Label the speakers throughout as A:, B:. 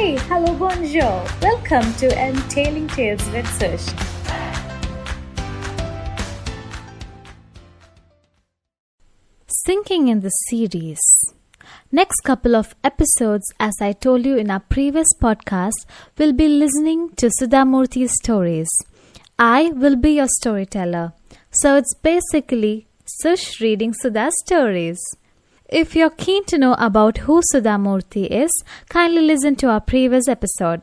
A: Hey, hello, bonjour. Welcome to Entailing Tales with Sush. Sinking in the series. Next couple of episodes, as I told you in our previous podcast, will be listening to Sudha Murthy's stories. I will be your storyteller. So it's basically Sush reading Sudha's stories. If you're keen to know about who Sudha Murthy is, kindly listen to our previous episode.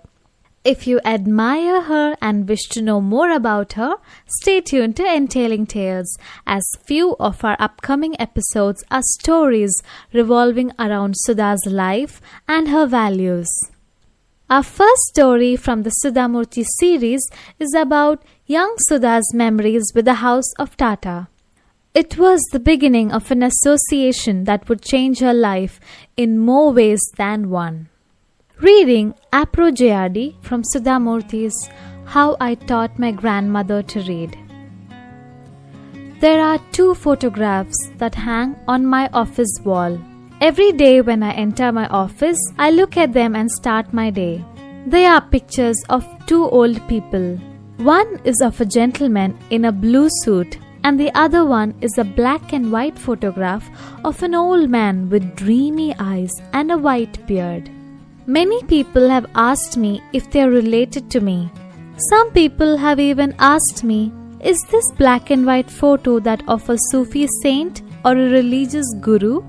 A: If you admire her and wish to know more about her, stay tuned to Entailing Tales, as few of our upcoming episodes are stories revolving around Sudha's life and her values. Our first story from the Sudha Murthy series is about young Sudha's memories with the House of Tata. It was the beginning of an association that would change her life in more ways than one. Reading Appro JRD from Sudha Murthy's How I Taught My Grandmother to Read. There are 2 photographs that hang on my office wall. Every day when I enter my office, I look at them and start my day. They are pictures of 2 old people. One is of a gentleman in a blue suit, and the other one is a black and white photograph of an old man with dreamy eyes and a white beard. Many people have asked me if they are related to me. Some people have even asked me, is this black and white photo that of a Sufi saint or a religious guru?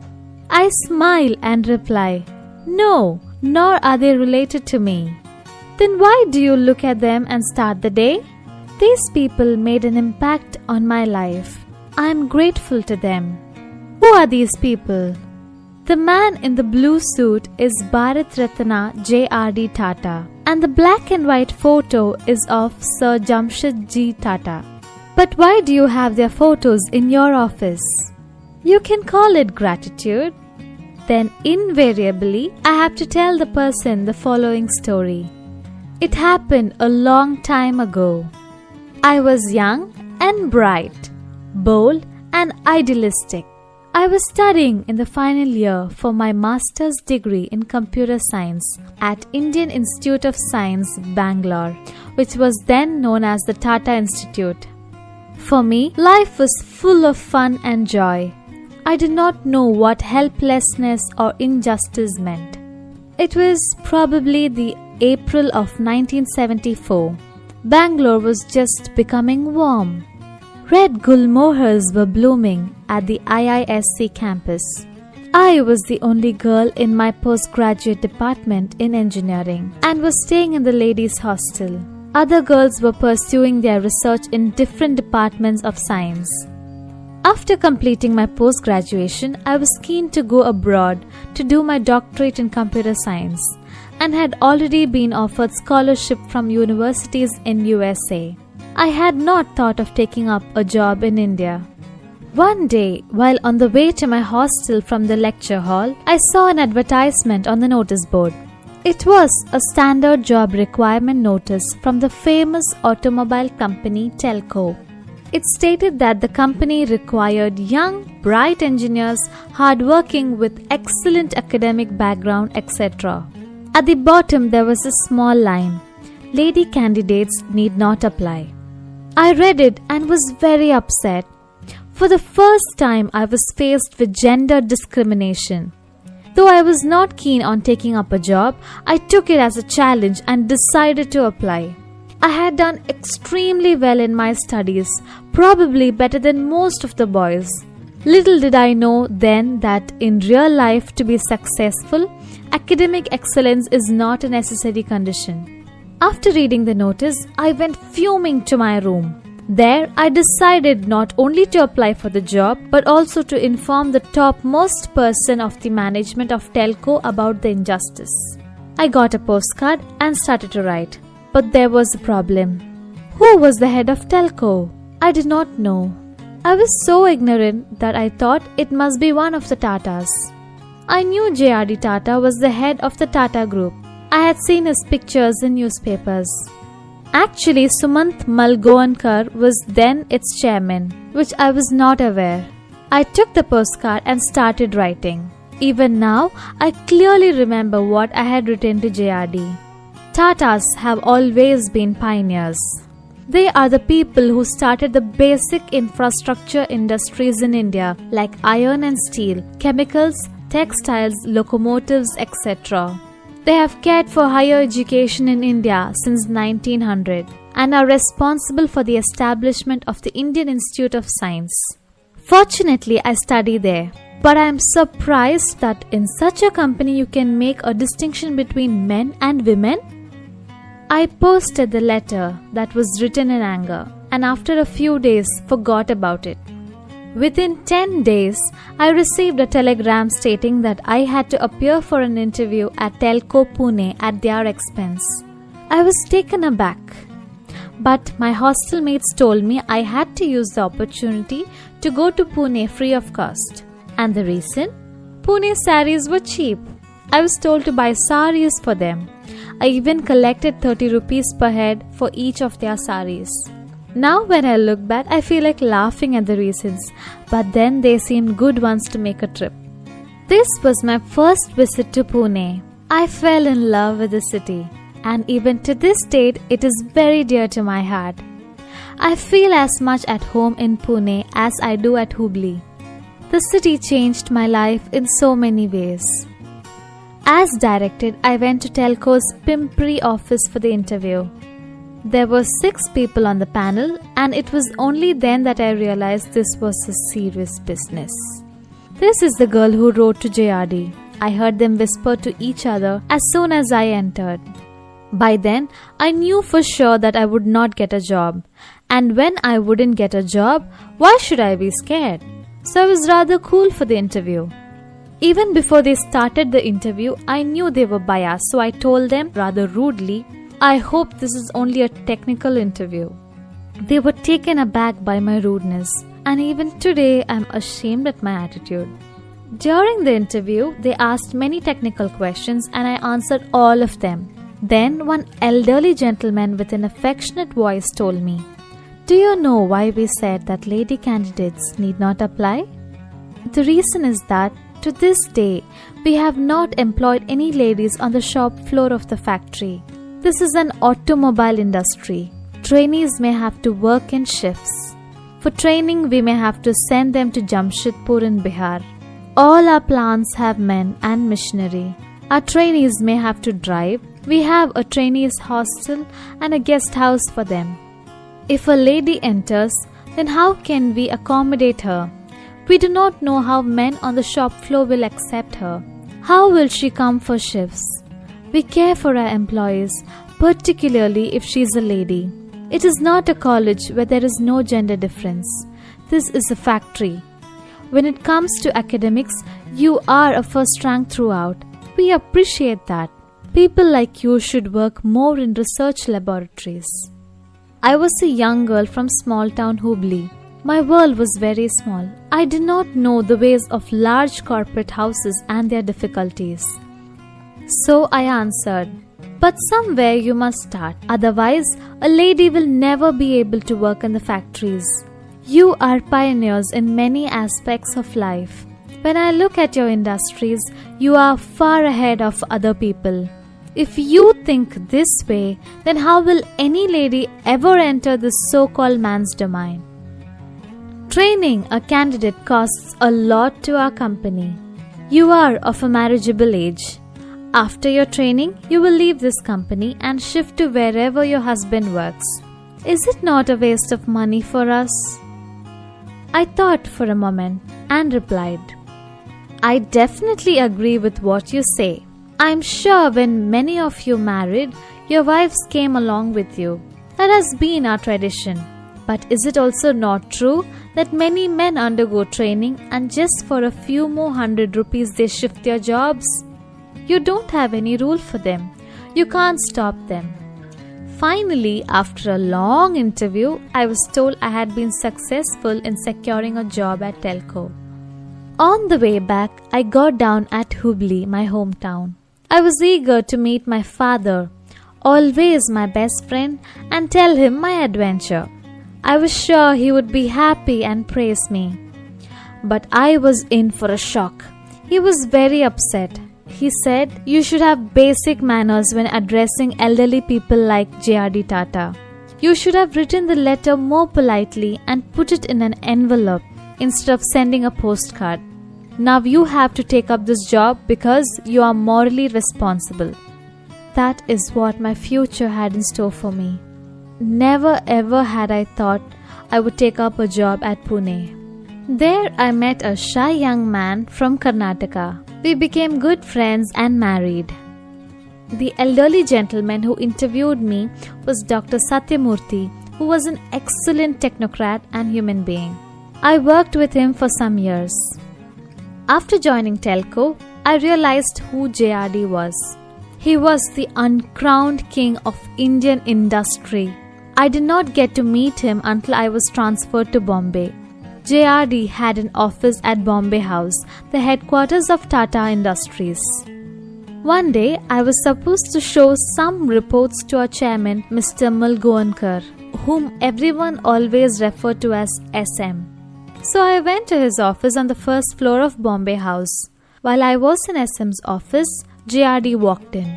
A: I smile and reply, no, nor are they related to me. Then why do you look at them and start the day? These people made an impact on my life. I am grateful to them. Who are these people? The man in the blue suit is Bharat Ratna JRD Tata, and the black and white photo is of Sir Jamshedji Tata. But why do you have their photos in your office? You can call it gratitude. Then invariably, I have to tell the person the following story. It happened a long time ago. I was young and bright, bold and idealistic. I was studying in the final year for my master's degree in computer science at Indian Institute of Science, Bangalore, which was then known as the Tata Institute. For me, life was full of fun and joy. I did not know what helplessness or injustice meant. It was probably the April of 1974. Bangalore was just becoming warm. Red gulmohars were blooming at the IISc campus. I was the only girl in my postgraduate department in engineering and was staying in the ladies' hostel. Other girls were pursuing their research in different departments of science. After completing my post-graduation, I was keen to go abroad to do my doctorate in computer science and had already been offered scholarship from universities in USA. I had not thought of taking up a job in India. One day, while on the way to my hostel from the lecture hall, I saw an advertisement on the notice board. It was a standard job requirement notice from the famous automobile company Telco. It stated that the company required young, bright engineers, hardworking with excellent academic background, etc. At the bottom there was a small line, lady candidates need not apply. I read it and was very upset. For the first time I was faced with gender discrimination. Though I was not keen on taking up a job, I took it as a challenge and decided to apply. I had done extremely well in my studies, probably better than most of the boys. Little did I know then that in real life to be successful, academic excellence is not a necessary condition. After reading the notice, I went fuming to my room. There, I decided not only to apply for the job, but also to inform the topmost person of the management of Telco about the injustice. I got a postcard and started to write. But there was a problem. Who was the head of Telco? I did not know. I was so ignorant that I thought it must be one of the Tatas. I knew JRD Tata was the head of the Tata Group. I had seen his pictures in newspapers. Actually, Sumant Malgoankar was then its chairman, which I was not aware. I took the postcard and started writing. Even now, I clearly remember what I had written to JRD. Tatas have always been pioneers. They are the people who started the basic infrastructure industries in India like iron and steel, chemicals, textiles, locomotives, etc. They have cared for higher education in India since 1900 and are responsible for the establishment of the Indian Institute of Science. Fortunately, I study there, but I am surprised that in such a company you can make a distinction between men and women. I posted the letter that was written in anger and after a few days forgot about it. Within 10 days, I received a telegram stating that I had to appear for an interview at Telco Pune at their expense. I was taken aback, but my hostel mates told me I had to use the opportunity to go to Pune free of cost. And the reason? Pune saris were cheap. I was told to buy saris for them. I even collected 30 rupees per head for each of their saris. Now when I look back, I feel like laughing at the reasons, but then they seemed good ones to make a trip. This was my first visit to Pune. I fell in love with the city, and even to this date, it is very dear to my heart. I feel as much at home in Pune as I do at Hubli. The city changed my life in so many ways. As directed, I went to Telco's Pimpri office for the interview. There were 6 people on the panel, and it was only then that I realized this was a serious business. This is the girl who wrote to JRD. I heard them whisper to each other as soon as I entered. By then, I knew for sure that I would not get a job. And when I wouldn't get a job, why should I be scared? So I was rather cool for the interview. Even before they started the interview, I knew they were biased, so I told them rather rudely, I hope this is only a technical interview. They were taken aback by my rudeness, and even today I am ashamed at my attitude. During the interview, they asked many technical questions and I answered all of them. Then one elderly gentleman with an affectionate voice told me, "Do you know why we said that lady candidates need not apply? The reason is that to this day, we have not employed any ladies on the shop floor of the factory. This is an automobile industry. Trainees may have to work in shifts. For training, we may have to send them to Jamshedpur in Bihar. All our plants have men and machinery. Our trainees may have to drive. We have a trainees hostel and a guest house for them. If a lady enters, then how can we accommodate her? We do not know how men on the shop floor will accept her. How will she come for shifts? We care for our employees, particularly if she is a lady. It is not a college where there is no gender difference. This is a factory. When it comes to academics, you are a first rank throughout. We appreciate that. People like you should work more in research laboratories." I was a young girl from small town Hubli. My world was very small. I did not know the ways of large corporate houses and their difficulties. So I answered, "But somewhere you must start. Otherwise, a lady will never be able to work in the factories. You are pioneers in many aspects of life. When I look at your industries, you are far ahead of other people. If you think this way, then how will any lady ever enter this so-called man's domain? Training a candidate costs a lot to our company. You are of a marriageable age. After your training, you will leave this company and shift to wherever your husband works. Is it not a waste of money for us?" I thought for a moment and replied, "I definitely agree with what you say. I'm sure when many of you married, your wives came along with you. That has been our tradition. But is it also not true that many men undergo training and just for a few more 100 rupees they shift their jobs? You don't have any rule for them. You can't stop them." Finally, after a long interview, I was told I had been successful in securing a job at Telco. On the way back, I got down at Hubli, my hometown. I was eager to meet my father, always my best friend, and tell him my adventure. I was sure he would be happy and praise me. But I was in for a shock. He was very upset. He said, "You should have basic manners when addressing elderly people like JRD Tata. You should have written the letter more politely and put it in an envelope instead of sending a postcard. Now you have to take up this job because you are morally responsible." That is what my future had in store for me. Never ever had I thought I would take up a job at Pune. There I met a shy young man from Karnataka. We became good friends and married. The elderly gentleman who interviewed me was Dr. Sudha Murthy, who was an excellent technocrat and human being. I worked with him for some years. After joining Telco, I realized who JRD was. He was the uncrowned king of Indian industry. I did not get to meet him until I was transferred to Bombay. JRD had an office at Bombay House, the headquarters of Tata Industries. One day, I was supposed to show some reports to our chairman, Mr. Mulgoankar, whom everyone always referred to as SM. So I went to his office on the first floor of Bombay House. While I was in SM's office, JRD walked in.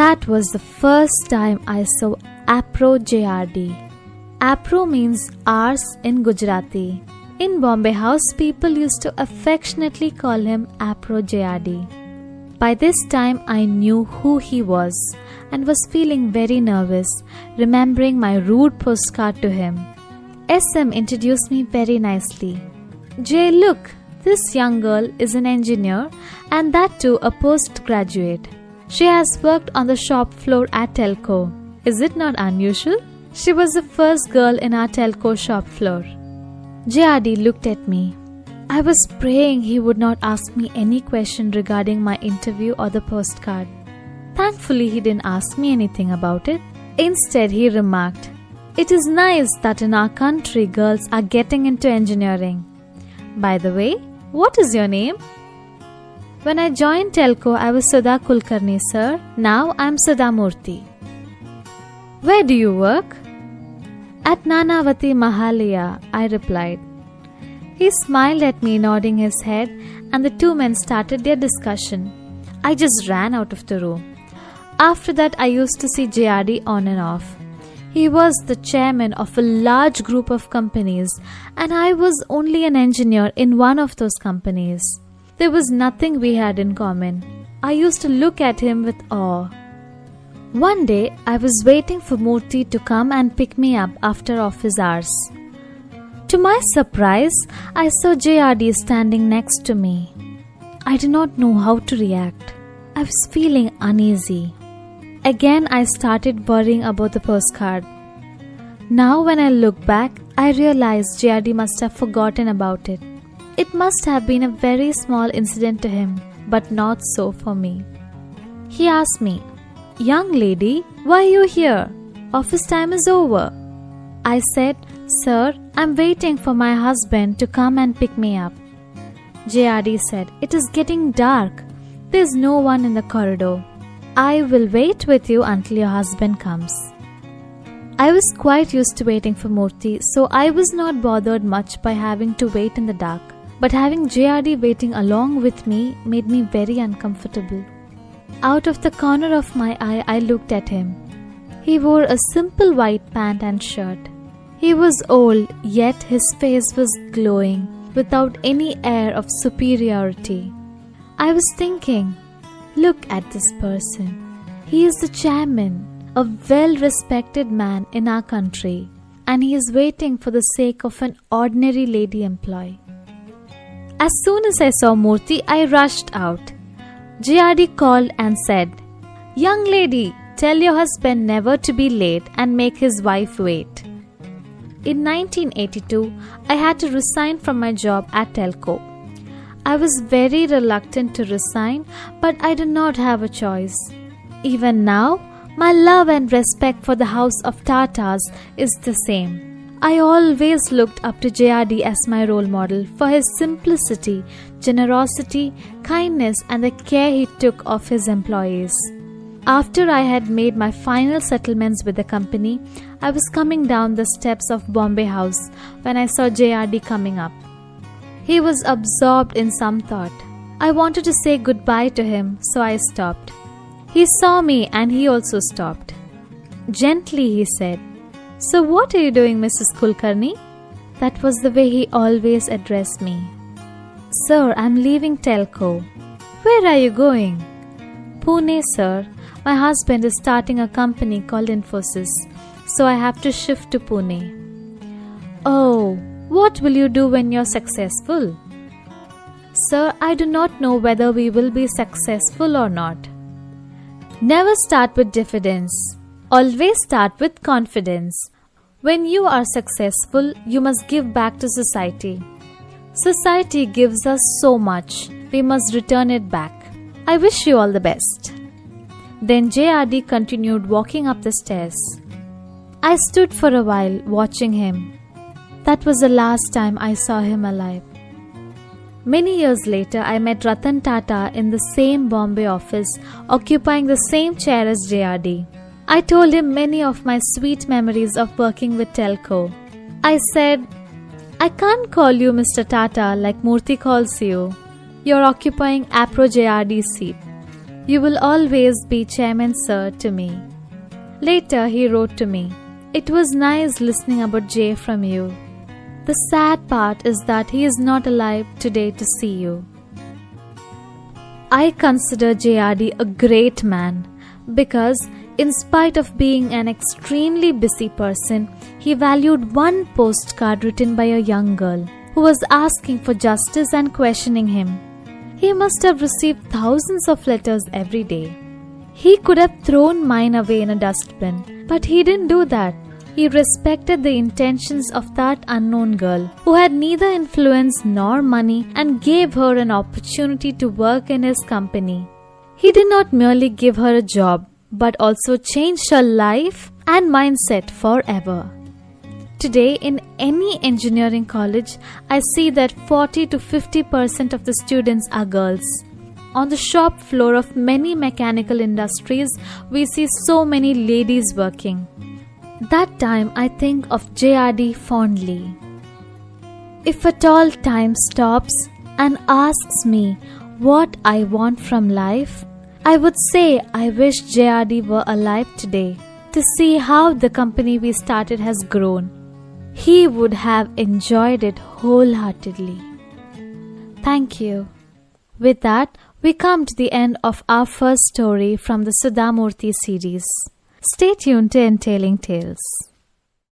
A: That was the first time I saw Appro JRD. Appro means ours in Gujarati. In Bombay House, people used to affectionately call him Appro JRD. By this time, I knew who he was and was feeling very nervous, remembering my rude postcard to him. SM introduced me very nicely. "Jay, look, this young girl is an engineer and that too a postgraduate. She has worked on the shop floor at Telco. Is it not unusual?" She was the first girl in our Telco shop floor. JRD looked at me. I was praying he would not ask me any question regarding my interview or the postcard. Thankfully, he didn't ask me anything about it. Instead, he remarked, "It is nice that in our country girls are getting into engineering. By the way, what is your name?" When I joined Telco, I was Sudha Kulkarni, sir. Now I am Sudha Murthy. "Where do you work?" "At Nanavati Mahalaya," I replied. He smiled at me, nodding his head, and the two men started their discussion. I just ran out of the room. After that, I used to see JRD on and off. He was the chairman of a large group of companies, and I was only an engineer in one of those companies. There was nothing we had in common. I used to look at him with awe. One day, I was waiting for Murthy to come and pick me up after office hours. To my surprise, I saw JRD standing next to me. I did not know how to react. I was feeling uneasy. Again, I started worrying about the postcard. Now, when I look back, I realized JRD must have forgotten about it. It must have been a very small incident to him, but not so for me. He asked me, "Young lady, why are you here? Office time is over." I said, "Sir, I'm waiting for my husband to come and pick me up." JRD said, "It is getting dark. There's no one in the corridor. I will wait with you until your husband comes." I was quite used to waiting for Murthy, so I was not bothered much by having to wait in the dark. But having JRD waiting along with me made me very uncomfortable. Out of the corner of my eye, I looked at him. He wore a simple white pant and shirt. He was old, yet his face was glowing, without any air of superiority. I was thinking, look at this person. He is the chairman, a well-respected man in our country, and he is waiting for the sake of an ordinary lady employee. As soon as I saw Murthy, I rushed out. JRD called and said, "Young lady, tell your husband never to be late and make his wife wait." In 1982, I had to resign from my job at Telco. I was very reluctant to resign, but I did not have a choice. Even now, my love and respect for the house of Tatas is the same. I always looked up to JRD as my role model for his simplicity, generosity, kindness, and the care he took of his employees. After I had made my final settlements with the company, I was coming down the steps of Bombay House when I saw JRD coming up. He was absorbed in some thought. I wanted to say goodbye to him, so I stopped. He saw me and he also stopped. Gently he said, "So what are you doing, Mrs. Kulkarni?" That was the way he always addressed me. "Sir, I'm leaving telco." "Where are you going?" "Pune, sir. My husband is starting a company called Infosys, so I have to shift to Pune." "Oh, what will you do when you're successful?" "Sir, I do not know whether we will be successful or not." Never start with diffidence. Always start with confidence. When you are successful, you must give back to society. Society gives us so much. We must return it back. I wish you all the best. Then JRD continued walking up the stairs. I stood for a while watching him. That was the last time I saw him alive. Many years later, I met Ratan Tata in the same Bombay office, occupying the same chair as JRD. I told him many of my sweet memories of working with telco. I said, "I can't call you Mr. Tata like Murthy calls you. You're occupying Appro JRD's seat. You will always be Chairman Sir to me." Later he wrote to me, "It was nice listening about Jay from you. The sad part is that he is not alive today to see you." I consider JRD a great man because in spite of being an extremely busy person, he valued one postcard written by a young girl who was asking for justice and questioning him. He must have received thousands of letters every day. He could have thrown mine away in a dustbin, but he didn't do that. He respected the intentions of that unknown girl who had neither influence nor money and gave her an opportunity to work in his company. He did not merely give her a job, but also changed her life and mindset forever. Today, in any engineering college, I see that 40 to 50% of the students are girls. On the shop floor of many mechanical industries, we see so many ladies working. That time, I think of JRD fondly. If at all time stops and asks me what I want from life, I would say I wish JRD were alive today to see how the company we started has grown. He would have enjoyed it wholeheartedly. Thank you. With that, we come to the end of our first story from the Sudha Murthy series. Stay tuned to Entailing Tales.